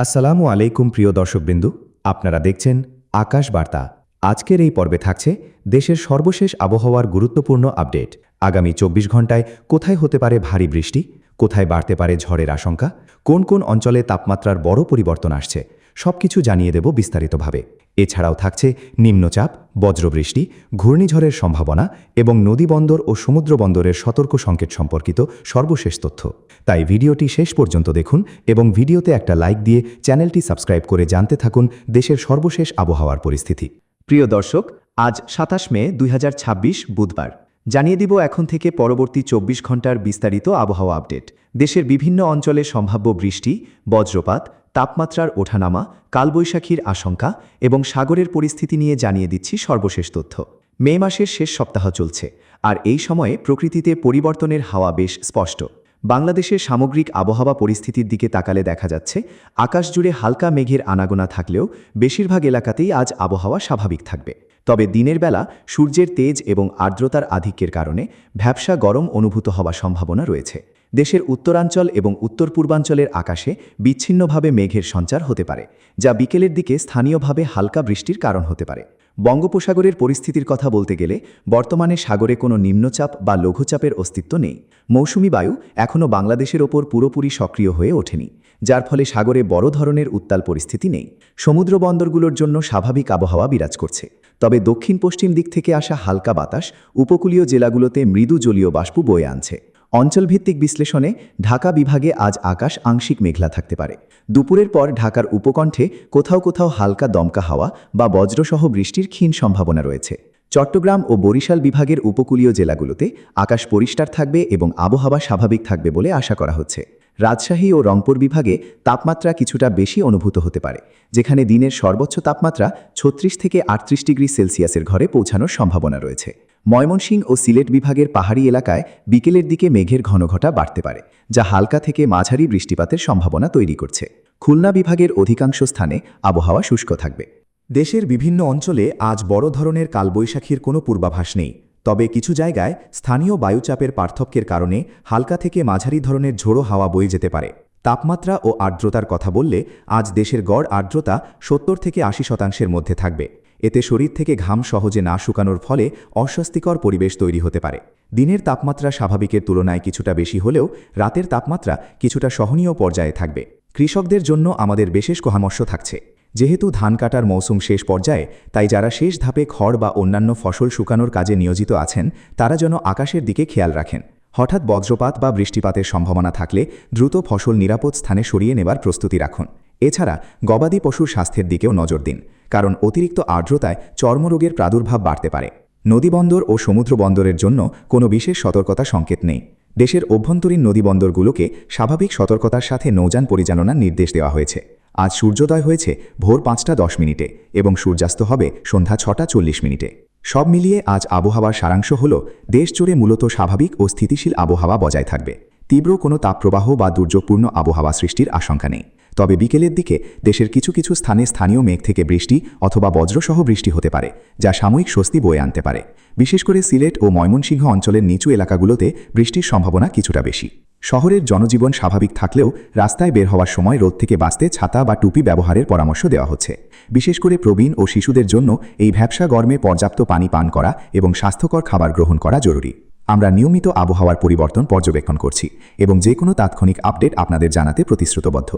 আসসালামু আলাইকুম প্রিয় দর্শকবৃন্দু, আপনারা দেখছেন আকাশ বার্তা। আজকের এই পর্বে থাকছে দেশের সর্বশেষ আবহাওয়ার গুরুত্বপূর্ণ আপডেট। আগামী ২৪ ঘন্টায় কোথায় হতে পারে ভারী বৃষ্টি, কোথায় বাড়তে পারে ঝড়ের আশঙ্কা, কোন কোন অঞ্চলে তাপমাত্রার বড় পরিবর্তন আসছে, সবকিছু জানিয়ে দেব বিস্তারিতভাবে। এছাড়াও থাকছে নিম্নচাপ, বজ্রবৃষ্টি, ঘূর্ণিঝড়ের সম্ভাবনা এবং নদীবন্দর ও সমুদ্র বন্দরের সতর্ক সংকেত সম্পর্কিত সর্বশেষ তথ্য। তাই ভিডিওটি শেষ পর্যন্ত দেখুন এবং ভিডিওতে একটা লাইক দিয়ে চ্যানেলটি সাবস্ক্রাইব করে জানতে থাকুন দেশের সর্বশেষ আবহাওয়ার পরিস্থিতি। প্রিয় দর্শক, আজ ২৭ মে ২০২৬ বুধবার। জানিয়ে দিব এখন থেকে পরবর্তী ২৪ ঘন্টার বিস্তারিত আবহাওয়া আপডেট। দেশের বিভিন্ন অঞ্চলে সম্ভাব্য বৃষ্টি, বজ্রপাত, তাপমাত্রার ওঠানামা, কালবৈশাখীর আশঙ্কা এবং সাগরের পরিস্থিতি নিয়ে জানিয়ে দিচ্ছি সর্বশেষ তথ্য। মে মাসের শেষ সপ্তাহ চলছে, আর এই সময়ে প্রকৃতিতে পরিবর্তনের হাওয়া বেশ স্পষ্ট। বাংলাদেশের সামগ্রিক আবহাওয়া পরিস্থিতির দিকে তাকালে দেখা যাচ্ছে আকাশ জুড়ে হালকা মেঘের আনাগোনা থাকলেও বেশিরভাগ এলাকাতেই আজ আবহাওয়া স্বাভাবিক থাকবে। তবে দিনের বেলা সূর্যের তেজ এবং আর্দ্রতার আধিক্যের কারণে ভ্যাপসা গরম অনুভূত হওয়ার সম্ভাবনা রয়েছে। দেশের উত্তরাঞ্চল এবং উত্তর পূর্বাঞ্চলের আকাশে বিচ্ছিন্নভাবে মেঘের সঞ্চার হতে পারে, যা বিকেলের দিকে স্থানীয়ভাবে হালকা বৃষ্টির কারণ হতে পারে। বঙ্গোপসাগরের পরিস্থিতির কথা বলতে গেলে বর্তমানে সাগরে কোনো নিম্নচাপ বা লঘুচাপের অস্তিত্ব নেই। মৌসুমি বায়ু এখনও বাংলাদেশের ওপর পুরোপুরি সক্রিয় হয়ে ওঠেনি, যার ফলে সাগরে বড় ধরনের উত্তাল পরিস্থিতি নেই। সমুদ্র বন্দরগুলোর জন্য স্বাভাবিক আবহাওয়া বিরাজ করছে। তবে দক্ষিণ পশ্চিম দিক থেকে আসা হালকা বাতাস উপকূলীয় জেলাগুলোতে মৃদু জলীয় বাষ্প বয়ে আনছে। অঞ্চলভিত্তিক বিশ্লেষণে ঢাকা বিভাগে আজ আকাশ আংশিক মেঘলা থাকতে পারে। দুপুরের পর ঢাকার উপকণ্ঠে কোথাও কোথাও হালকা দমকা হাওয়া বা বজ্রসহ বৃষ্টির ক্ষীণ সম্ভাবনা রয়েছে। চট্টগ্রাম ও বরিশাল বিভাগের উপকূলীয় জেলাগুলোতে আকাশ পরিষ্কার থাকবে এবং আবহাওয়া স্বাভাবিক থাকবে বলে আশা করা হচ্ছে। রাজশাহী ও রংপুর বিভাগে তাপমাত্রা কিছুটা বেশি অনুভূত হতে পারে, যেখানে দিনের সর্বোচ্চ তাপমাত্রা ৩৬ থেকে ৩৮ ডিগ্রি সেলসিয়াসের ঘরে পৌঁছানোর সম্ভাবনা রয়েছে। ময়মনসিংহ ও সিলেট বিভাগের পাহাড়ি এলাকায় বিকেলের দিকে মেঘের ঘনঘটা বাড়তে পারে, যা হালকা থেকে মাঝারি বৃষ্টিপাতের সম্ভাবনা তৈরি করছে। খুলনা বিভাগের অধিকাংশ স্থানে আবহাওয়া শুষ্ক থাকবে। দেশের বিভিন্ন অঞ্চলে আজ বড় ধরনের কালবৈশাখীর কোনো পূর্বাভাস নেই, তবে কিছু জায়গায় স্থানীয় বায়ুচাপের পার্থক্যের কারণে হালকা থেকে মাঝারি ধরনের ঝোড়ো হাওয়া বয়ে যেতে পারে। তাপমাত্রা ও আর্দ্রতার কথা বললে আজ দেশের গড় আর্দ্রতা ৭০ থেকে ৮০% মধ্যে থাকবে। এতে শরীর থেকে ঘাম সহজে না শুকানোর ফলে অস্বস্তিকর পরিবেশ তৈরি হতে পারে। দিনের তাপমাত্রা স্বাভাবিকের তুলনায় কিছুটা বেশি হলেও রাতের তাপমাত্রা কিছুটা সহনীয় পর্যায়ে থাকবে। কৃষকদের জন্য আমাদের বিশেষ পরামর্শ থাকছে। যেহেতু ধান কাটার মৌসুম শেষ পর্যায়ে, তাই যারা শেষ ধাপে খড় বা অন্যান্য ফসল শুকানোর কাজে নিয়োজিত আছেন তারা যেন আকাশের দিকে খেয়াল রাখেন। হঠাৎ বজ্রপাত বা বৃষ্টিপাতের সম্ভাবনা থাকলে দ্রুত ফসল নিরাপদ স্থানে সরিয়ে নেবার প্রস্তুতি রাখুন। এছাড়া গবাদি পশুর স্বাস্থ্যের দিকেও নজর দিন, কারণ অতিরিক্ত আর্দ্রতায় চর্মরোগের প্রাদুর্ভাব বাড়তে পারে। নদীবন্দর ও সমুদ্র বন্দরের জন্য কোনো বিশেষ সতর্কতা সংকেত নেই। দেশের অভ্যন্তরীণ নদীবন্দরগুলোকে স্বাভাবিক সতর্কতার সাথে নৌযান পরিচালনার নির্দেশ দেওয়া হয়েছে। আজ সূর্যোদয় হয়েছে ভোর ৫টা ১০ মিনিটে এবং সূর্যাস্ত হবে সন্ধ্যা ৬টা ৪০ মিনিটে। সব মিলিয়ে আজ আবহাওয়ার সারাংশ হল দেশ জুড়ে মূলত স্বাভাবিক ও স্থিতিশীল আবহাওয়া বজায় থাকবে। তীব্র কোনো তাপপ্রবাহ বা দুর্যোগপূর্ণ আবহাওয়া সৃষ্টির আশঙ্কা নেই। তবে বিকেলের দিকে দেশের কিছু কিছু স্থানে স্থানীয় মেঘ থেকে বৃষ্টি অথবা বজ্রসহ বৃষ্টি হতে পারে, যা সাময়িক স্বস্তি বয়ে আনতে পারে। বিশেষ করে সিলেট ও ময়মনসিংহ অঞ্চলের নিচু এলাকাগুলোতে বৃষ্টির সম্ভাবনা কিছুটা বেশি। শহরের জনজীবন স্বাভাবিক থাকলেও রাস্তায় বের হওয়ার সময় রোদ থেকে বাঁচতে ছাতা বা টুপি ব্যবহারের পরামর্শ দেওয়া হচ্ছে। বিশেষ করে প্রবীণ ও শিশুদের জন্য এই ভ্যাপসা গরমে পর্যাপ্ত পানি পান করা এবং স্বাস্থ্যকর খাবার গ্রহণ করা জরুরি। আমরা নিয়মিত আবহাওয়ার পরিবর্তন পর্যবেক্ষণ করছি এবং যে কোনো তাৎক্ষণিক আপডেট আপনাদের জানাতে প্রতিশ্রুতবদ্ধ।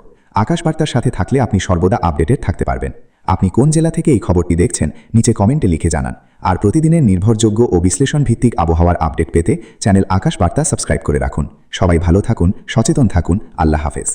আকাশবার্তার সাথে থাকলে আপনি সর্বদা আপডেটেড থাকতে পারবেন। আপনি কোন জেলা থেকে এই খবরটি দেখছেন নিচে কমেন্টে লিখে জানান। আর প্রতিদিনের নির্ভরযোগ্য ও বিশ্লেষণ ভিত্তিক আবহাওয়ার আপডেট পেতে চ্যানেল আকাশ বার্তা সাবস্ক্রাইব করে রাখুন। সবাই ভালো থাকুন, সচেতন থাকুন। আল্লাহ হাফেজ।